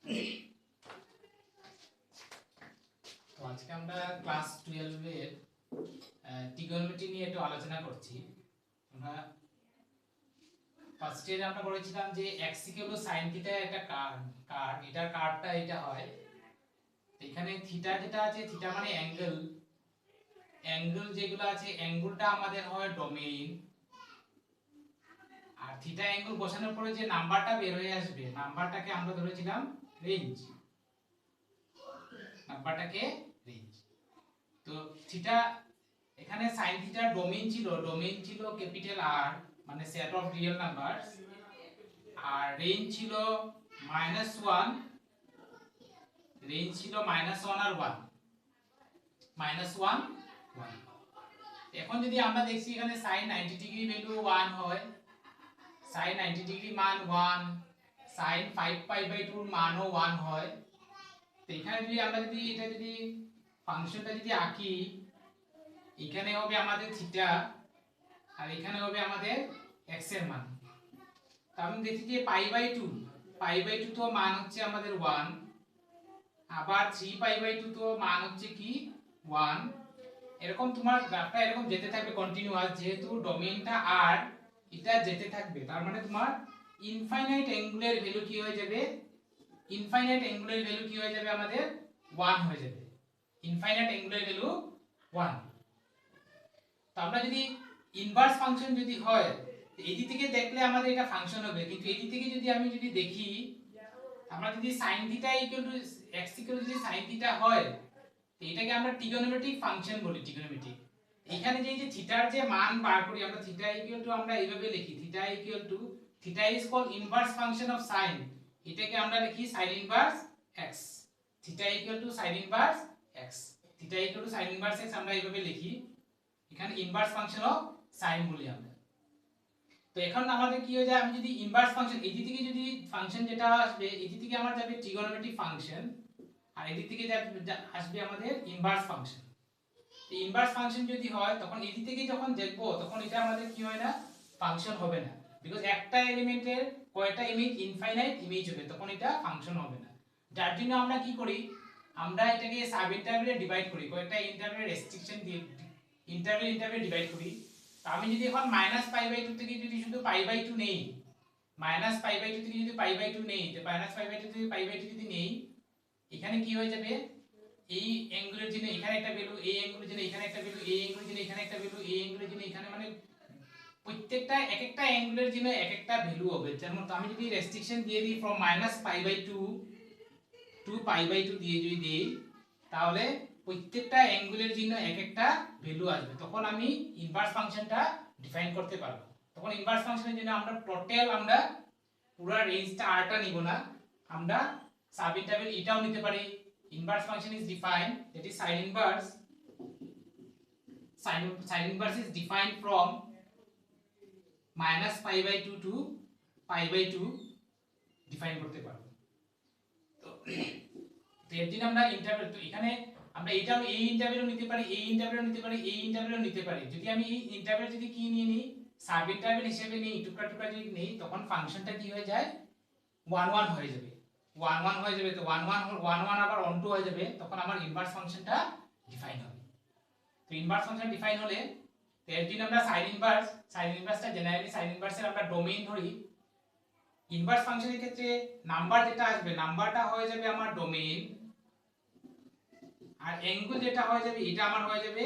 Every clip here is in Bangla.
তো আজকে আমরা ক্লাস 12 এর ট্রিগোনোমেট্রি নিয়ে একটু আলোচনা করছি। আমরা ফার্স্ট ইয়ারে আমরা পড়েছিলাম যে x sin থিটা একটা কার্ভ, এটার কার্ভটা এটা হয়। এখানে থিটা যেটা আছে, থিটা মানে অ্যাঙ্গেল, অ্যাঙ্গেল যেগুলো আছে অ্যাঙ্গেলটা আমাদের হয় ডোমেইন, আর থিটা অ্যাঙ্গেল বসানোর পরে যে নাম্বারটা বের হয়ে আসবে নাম্বারটাকে আমরা ধরেছিলাম রেঞ্জ, নাম্বারটাকে রেঞ্জ। তো থিটা এখানে sin থিটার ডোমেইন ছিল ক্যাপিটাল আর, মানে সেট অফ রিয়েল নাম্বারস, আর রেঞ্জ ছিল -1, রেঞ্জ ছিল -1 আর 1, -1 1। এখন যদি আমরা দেখছি এখানে sin 90 ডিগ্রি ভ্যালু 1 হয়, sin 90 ডিগ্রি মান 1, sin 5π/2 মানও 1 হয়। তো এখানে যদি আমরা এটা যদি ফাংশনটা যদি আঁকি, এখানে হবে আমাদের থিটা আর এখানে হবে আমাদের x এর মান। তো আমি দেখি যে π/2 তো মান হচ্ছে আমাদের 1, আবার 3π/2 তো মান হচ্ছে কি 1। এরকম তোমার গ্রাফটা এরকম যেতে থাকবে কন্টিনিউয়াস, যেহেতু ডোমেইনটা আর এটা যেতে থাকবে, তার মানে তোমার ইনফাইনাইট অ্যাঙ্গুলার ভ্যালু কি হয়ে যাবে, ইনফাইনাইট অ্যাঙ্গুলার ভ্যালু কি হয়ে যাবে আমাদের 1 হয়ে যাবে, ইনফাইনাইট অ্যাঙ্গুলার ভ্যালু 1। তো আমরা যদি ইনভার্স ফাংশন যদি হয়, এই দিক থেকে দেখলে আমাদের এটা ফাংশন হবে, কিন্তু এই দিক থেকে যদি আমি দেখি, আমরা যদি sin থিটা x যদি sin থিটা হয়, তো এটাকে আমরা ট্রিগোনোমেট্রিক ফাংশন বলি, ট্রিগোনোমেট্রিক। এখানে যে থিটার যে মান বার করি আমরা, থিটা আমরা এইভাবে লিখি, theta is called inverse function of sin, এটাকে আমরা লিখি sin inverse x, theta sin inverse x, theta sin inverse x আমরা এইভাবে লিখি, এখানে ইনভার্স ফাংশন অফ sin বলি আমরা। তো এখন আমাদের কি হয়ে যায়, আমি যদি ইনভার্স ফাংশন এই দিক থেকে যদি ফাংশন যেটা আসবে এই দিক থেকে আমার যাবে ট্রিগোনোমেট্রিক ফাংশন, আর এই দিক থেকে আসবে আমাদের ইনভার্স ফাংশন। তো ইনভার্স ফাংশন যদি হয়, তখন এই দিক থেকে যখন দেখব তখন এটা আমাদের কি হয় না, ফাংশন হবে না, বিকজ একটা এলিমেন্টের কয়টা ইমেজ, ইনফাইনাইট ইমেজ হবে, তখন এটা ফাংশন হবে না। যার জন্য আমরা কি করি, আমরা এটাকে সাব ইন্টারভ্যালে ডিভাইড করি, কয়েকটা ইন্টারভ্যাল রেস্ট্রিকশন দিয়ে ইন্টারভ্যাল ডিভাইড করি। তো আমি যদি এখন -π/2 থেকে যদি শুধু π/2 নেই, -π/2 থেকে যদি π/2 নেই, তো -π/2 থেকে π/2 যদি নেই, এখানে কি হয়ে যাবে, এই অ্যাঙ্গুলের জন্য এখানে একটা ভ্যালু, এই অ্যাঙ্গুলের জন্য এখানে একটা ভ্যালু, এই অ্যাঙ্গুলের জন্য এখানে একটা ভ্যালু, এই অ্যাঙ্গুলের জন্য এখানে, মানে প্রত্যেকটা এক একটা অ্যাঙ্গুলের জন্য এক একটা ভ্যালু হবে। যেমন আমি যদি রেস্ট্রিকশন দিয়ে দিই ফ্রম -π/2 টু π/2 দিয়ে যদি দেই, তাহলে প্রত্যেকটা অ্যাঙ্গুলের জন্য এক একটা ভ্যালু আসবে, তখন আমি ইনভার্স ফাংশনটা ডিফাইন করতে পারবো। তখন ইনভার্স ফাংশনের জন্য আমরা টোটাল আমরা পুরো রেঞ্জটা আরটা নিব না, আমরা সাব ইন্টারভ্যাল এটাও নিতে পারি। Inverse function is defined, that is sin inverse is defined from -π/2 to π/2 define করতে পারবো। তো এর জন্য আমরা ইন্টারভ্যাল, তো এখানে আমরা এটাও এই ইন্টারভ্যালও নিতে পারি, এই ইন্টারভ্যালও নিতে পারি, এই ইন্টারভ্যালও নিতে পারি। যদি আমি এই ইন্টারভ্যাল যদি কি নিয়ে নিই, সাব ইন্টারভ্যাল হিসেবে নিই, টুকরা টুকরা যদি নেই, তখন ফাংশনটা কি হয়ে যায়, 1 1 হয়ে যাবে, 1 1 হয়ে যাবে। তো 1 1 আবার অন 2 হয়ে যাবে, তখন আমার ইনভার্স ফাংশনটা ডিফাইন হবে। তো ইনভার্স ফাংশন ডিফাইন হলে, তো এর জন্য আমরা সাইন ইনভার্সটা জেনারেলি সাইন ইনভার্সের আমরা ডোমেইন ধরি। ইনভার্স ফাংশনের ক্ষেত্রে নাম্বার যেটা আসবে, নাম্বারটা হয়ে যাবে আমার ডোমেইন, আর অ্যাঙ্গেল যেটা হয়ে যাবে এটা আমার হয়ে যাবে,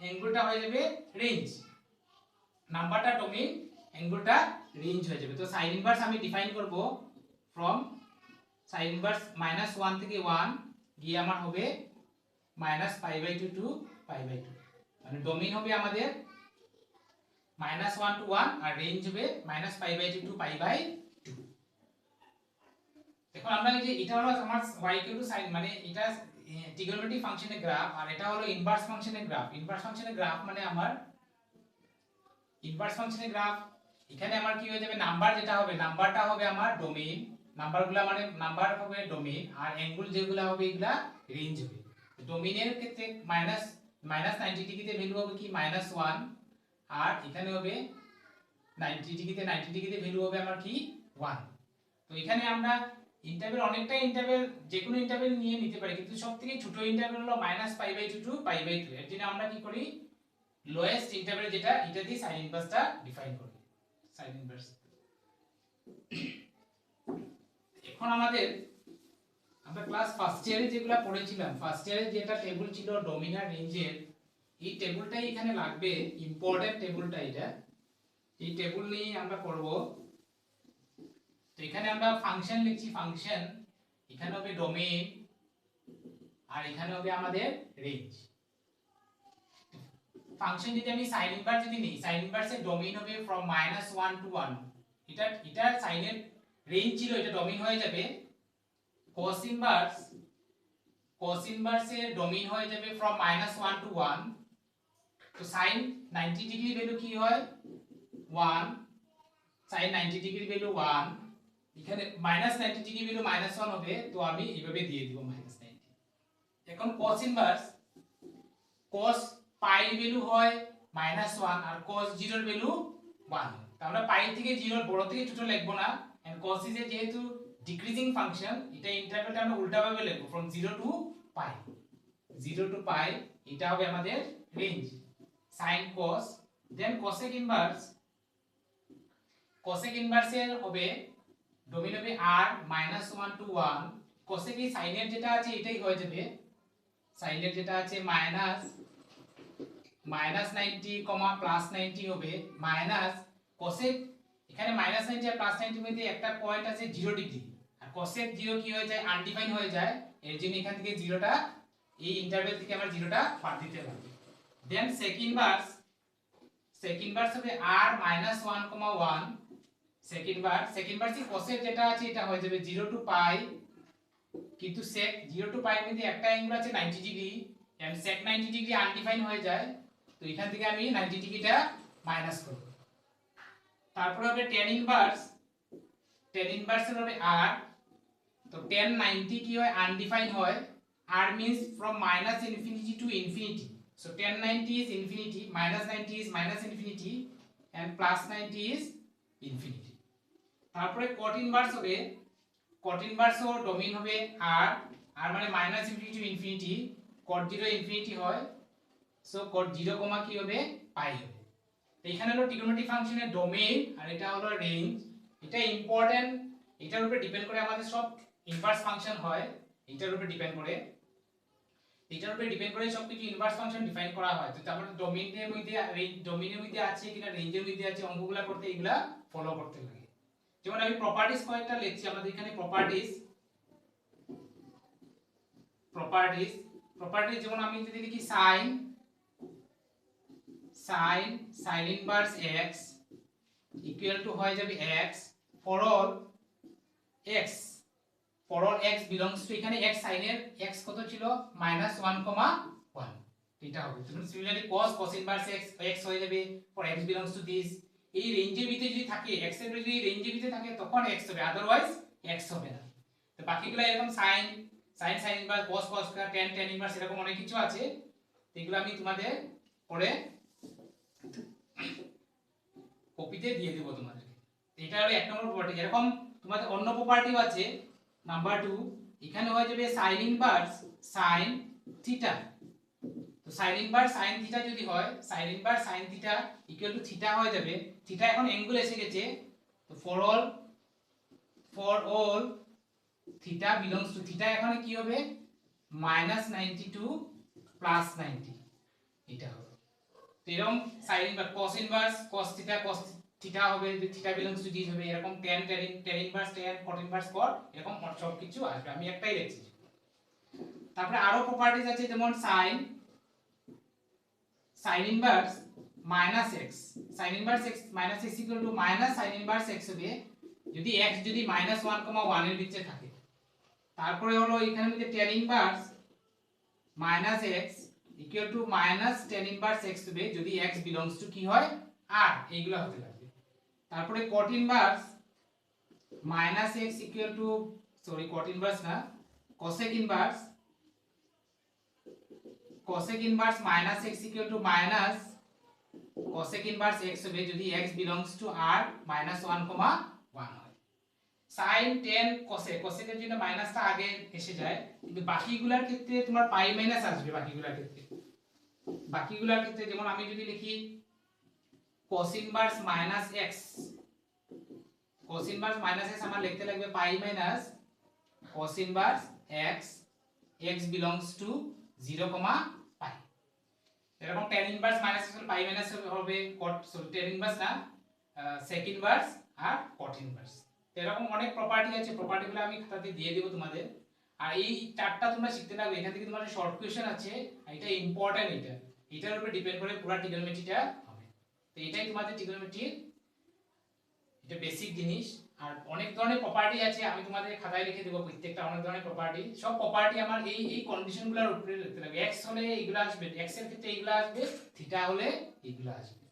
অ্যাঙ্গেলটা হয়ে যাবে রেঞ্জ। নাম্বারটা ডোমেইন, অ্যাঙ্গেলটা রেঞ্জ হয়ে যাবে। তো সাইন ইনভার্স আমি ডিফাইন করব ফ্রম সাইন ইনভার্স -1 থেকে 1 গিয়ে আমার হবে -π/2 টু π/2, মানে ডোমেইন হবে আমাদের -1 টু 1 আর রেঞ্জ হবে -π/2 টু π/2। এখন আমরা এই যে এটা হলো আমার y sin, মানে এটা ট্রিগোনোমেট্রিক ফাংশনের গ্রাফ, আর এটা হলো ইনভার্স ফাংশনের গ্রাফ। ইনভার্স ফাংশনের গ্রাফ মানে আমার ইনভার্স ফাংশনের গ্রাফ, এখানে আমার কি হয়ে যাবে, নাম্বার যেটা হবে, নাম্বারটা হবে আমার ডোমেইন, নাম্বারগুলো মানে নাম্বার হবে ডোমেইন, আর অ্যাঙ্গেল যেগুলো হবে এগুলা রেঞ্জ হবে। ডোমেইনের ক্ষেত্রে -90 ডিগ্রিতে ভ্যালু হবে কি -1, আর এখানে হবে 90 ডিগ্রিতে ভ্যালু হবে আমার কি 1। তো এখানে আমরা ইন্টারভ্যাল অনেকটা ইন্টারভ্যাল যে কোনো ইন্টারভ্যাল নিয়ে নিতে পারি, কিন্তু সবথেকে ছোট ইন্টারভ্যাল হলো -π/2 টু π/2। এর জন্য আমরা কি করি, লোয়েস্ট ইন্টারভ্যাল যেটা এটা দিয়ে সাইন ইনভার্সটা ডিফাইন করি, সাইন ইনভার্স। এখন আমরা ক্লাস ফার্স্ট ইয়ারে যেগুলো পড়েছিলাম, ফার্স্ট ইয়ারে যেটা টেবিল ছিল ডোমিন আর রেঞ্জের, এই টেবিলটাই এখানে লাগবে, ইম্পর্টেন্ট টেবিলটা এটা। এই টেবিল নিয়ে আমরা করব। তো এখানে আমরা ফাংশন লিখছি, ফাংশন এখানে হবে ডোমেইন আর এখানে হবে আমাদের রেঞ্জ। ফাংশন যদি আমি সাইন ইনভার্স যদি নিই, সাইন ইনভার্সের ডোমেইন হবে from -1 to 1। এটা সাইনের রেঞ্জ ছিল, এটা ডোমেইন হয়ে যাবে। cos ইনভার্সের ডোমেইন হয়ে যাবে from -1 to 1। তো sin 90 ডিগ্রি ভ্যালু কি হয় 1, sin 90 ডিগ্রি ভ্যালু 1, এখানে -90 ডিগ্রি ভ্যালু -1 হবে, তো আমি এইভাবে দিয়ে দিব -90। এখন cos ইনভার্স, cos পাই ভ্যালু হয় -1 আর cos 0 এর ভ্যালু 1। তো আমরা পাই থেকে 0 বড় থেকে ছোট লিখব না, এন্ড cos is যেহেতু ডিক্রিজিং ফাংশন, এটা ইন্টারভ্যালটা আমরা উল্টাভাবে লিখব from 0 to π, 0 to π। এটা হবে আমাদের রেঞ্জ। sin cos, দেন cosec ইনভার্সের হবে ডোমেইন হবে r -1 to 1। cosec এই সাইনের যেটা আছে এটাই হয়ে যাবে, সাইনের যেটা আছে -90, +90 হবে মাইনাস cosec, এখানে -90 আর +90 মধ্যে একটা পয়েন্ট আছে 0 ডিগ্রি, আর cosec 0 কি হয়ে যায়, আনডিফাইন হয়ে যায়। এর জন্য এখান থেকে 0টা, এই ইন্টারভ্যাল থেকে আমরা 0টা বাদ দিতে হবে। দেন sec ইনভার্স হবে r -1, 1। sec ইনভার্স cosec যেটা আছে এটা হয়ে যাবে 0 to π, কিন্তু sec 0 to π এর মধ্যে একটা অ্যাঙ্গেল আছে 90 degree, and sec 90 degree undefined হয়ে যায়, তো এখান থেকে আমি 90 ডিগ্রিটা মাইনাস করব। তারপর হবে tan ইনভার্স হবে r। তো tan 90 কি হয়, আনডিফাইন হয়, r means from -infinity to infinity, so tan 90 is infinity, -90 is -infinity, and +90 is infinity। তারপরে cot ইনভার্স হবে, cot ইনভার্স ও ডোমেইন হবে r মানে -infinity to infinity, cot 0 infinity হয়, সো cot 0, কি হবে পাই হবে। তো এখানে হলো ট্রিগোনোমেট্রিক ফাংশনের ডোমেইন আর এটা হলো রেঞ্জ। এটা ইম্পর্টেন্ট, এটার উপরে ডিপেন্ড করে আমাদের সব ইনভার্স ফাংশন হয়, এটার উপরে ডিপেন্ড করে সবকিছু ইনভার্স ফাংশন ডিফাইন করা হয়। তো তারপরে ডোমেইনের মধ্যে আছে কিনা, রেঞ্জের মধ্যে আছে, অঙ্কগুলা করতে এগুলা ফলো করতে লাগে। যেমন আমি প্রপার্টিজ কয়েকটা লিখছি, আমাদের এখানে প্রপার্টিজ যেমন আমি যদি লিখি sin inverse x equal to হয়ে যাবে x for all x belongs to, এখানে x সাইনের x কত ছিল -1, 1, এটা হবে। তখন সিমিলারলি cos ইনভার্স x হয়ে যাবে for x belongs to this। এই রেঞ্জের ভিতরে যদি থাকে, x এর যদি রেঞ্জের ভিতরে থাকে তখন x হবে, আদারওয়াইজ x হবে না। তো বাকিগুলো এরকম sin inverse, cos tan inverse, এরকম অনেক কিছু আছে, এগুলো আমি তোমাদের পরে কপিতে দিয়ে দেব তোমাদেরকে। এটা হলো এক নম্বর প্রপার্টি। এরকম তোমাদের অন্য প্রপার্টিও আছে, নাম্বার 2, এখানে হয়ে যাবে sin ইনভার্স sin থিটা। তো sin ইনভার্স sin থিটা যদি হয়, sin inverse sin theta equal to theta হয়ে যাবে। থিটা এখন অ্যাঙ্গেল এসে গেছে, তো for all theta belongs to, theta এখানে কি হবে -90 টু +90, এটা হবে। তো এরকম sin ইনভার্স cos থিটা হবে, যদি থিটা বিলংস টু দিস হবে, এরকম tan inverse tan, cot inverse cot, এরকম সব কিছু আসবে, আমি একটাই লিখছি। তারপরে আরো প্রপার্টিজ আছে, যেমন sin inverse -x, sin inverse x equal to sin inverse x হবে যদি x যদি -1, 1 এর ভিতরে থাকে। তারপরে হলো এখানে মধ্যে tan inverse -x equal to tan inverse x হবে যদি x বিলংস টু কি হয় r, এইগুলা হতে লাগবে। তারপরে cot inverse -x equal to, sorry cot inverse না, cosec inverse -x equal to cosec inverse x হবে যদি x বিলংস টু r -1, 1 হয়। sin tan cosec cosec এর জন্য মাইনাসটা আগে এসে যায়, কিন্তু বাকিগুলোর ক্ষেত্রে তোমার পাই মাইনাস আসবে। বাকিগুলোর ক্ষেত্রে যেমন আমি যদি লিখি cos inverse minus x, cos inverse minus x আমার লিখতে লাগবে pi minus cos inverse x, x belongs to 0, pi. এরকম tan inverse minus x pi minus হবে cot, সরি tan ইনভার্স না, sec ইনভার্স আর cot ইনভার্স। এরকম অনেক প্রপার্টি আছে, প্রপার্টিগুলো আমি খাতাতে দিয়ে দেব তোমাদের। আর এই চারটা তোমরা শিখতে লাগবে, এখান থেকে তোমাদের শর্ট কোশ্চেন আছে, এটা ইম্পর্টেন্ট, এটার উপরে ডিপেন্ড করে পুরো ট্রিগোনোমেট্রিটা হবে। তো এটাই তোমাদের ট্রিগোনোমেট্রির এটা বেসিক জিনিস। আর অনেক ধরনের প্রপার্টি আছে, আমি তোমাদের খাতায় লিখে দেব প্রত্যেকটা অনেক ধরনের প্রপার্টি। সব প্রপার্টি আমার এই কন্ডিশনগুলোর উপরে লিখতে লাগবে। x হলে এইগুলো আসবে, x এর ক্ষেত্রে এইগুলো আসবে, থিটা হলে এইগুলো আসবে।